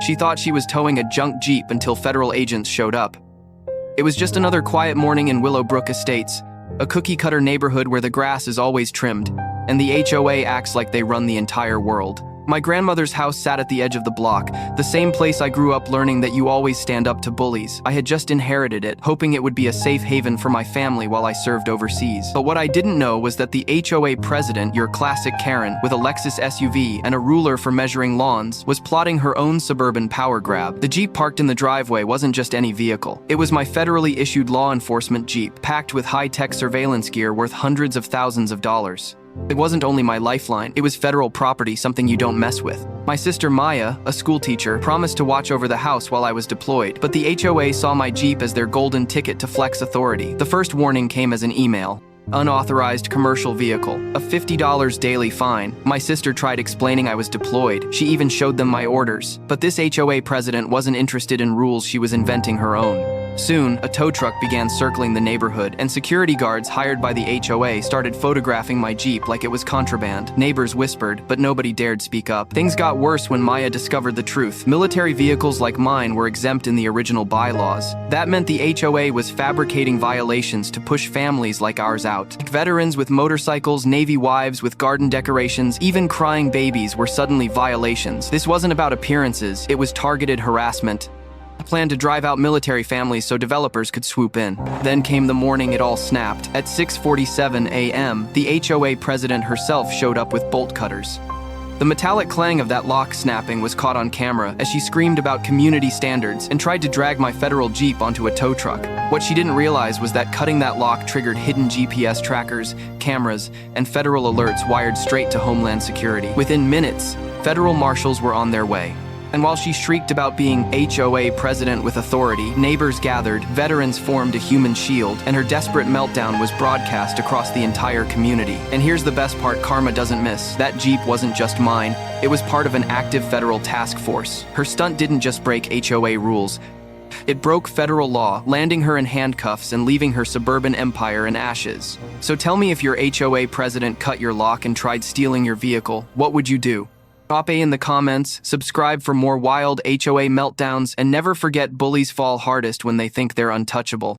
She thought she was towing a junk Jeep until federal agents showed up. It was just another quiet morning in Willowbrook Estates, a cookie-cutter neighborhood where the grass is always trimmed, and the HOA acts like they run the entire world. My grandmother's house sat at the edge of the block, the same place I grew up learning that you always stand up to bullies. I had just inherited it, hoping it would be a safe haven for my family while I served overseas. But what I didn't know was that the HOA president, your classic Karen, with a Lexus SUV and a ruler for measuring lawns, was plotting her own suburban power grab. The Jeep parked in the driveway wasn't just any vehicle. It was my federally issued law enforcement Jeep, packed with high-tech surveillance gear worth hundreds of thousands of dollars. It wasn't only my lifeline, it was federal property, something you don't mess with. My sister Maya, a school teacher, promised to watch over the house while I was deployed, but the HOA saw my Jeep as their golden ticket to flex authority. The first warning came as an email. Unauthorized commercial vehicle, a $50 daily fine. My sister tried explaining I was deployed. She even showed them my orders. But this HOA president wasn't interested in rules, she was inventing her own. Soon, a tow truck began circling the neighborhood, and security guards hired by the HOA started photographing my Jeep like it was contraband. Neighbors whispered, but nobody dared speak up. Things got worse when Maya discovered the truth. Military vehicles like mine were exempt in the original bylaws. That meant the HOA was fabricating violations to push families like ours out. Veterans with motorcycles, Navy wives with garden decorations, even crying babies were suddenly violations. This wasn't about appearances, it was targeted harassment. I planned to drive out military families so developers could swoop in. Then came the morning it all snapped. At 6:47 a.m., the HOA president herself showed up with bolt cutters. The metallic clang of that lock snapping was caught on camera as she screamed about community standards and tried to drag my federal Jeep onto a tow truck. What she didn't realize was that cutting that lock triggered hidden GPS trackers, cameras, and federal alerts wired straight to Homeland Security. Within minutes, federal marshals were on their way. And while she shrieked about being HOA president with authority, neighbors gathered, veterans formed a human shield, and her desperate meltdown was broadcast across the entire community. And here's the best part karma doesn't miss. That Jeep wasn't just mine, it was part of an active federal task force. Her stunt didn't just break HOA rules, it broke federal law, landing her in handcuffs and leaving her suburban empire in ashes. So tell me, if your HOA president cut your lock and tried stealing your vehicle, what would you do? Drop A in the comments, subscribe for more wild HOA meltdowns, and never forget bullies fall hardest when they think they're untouchable.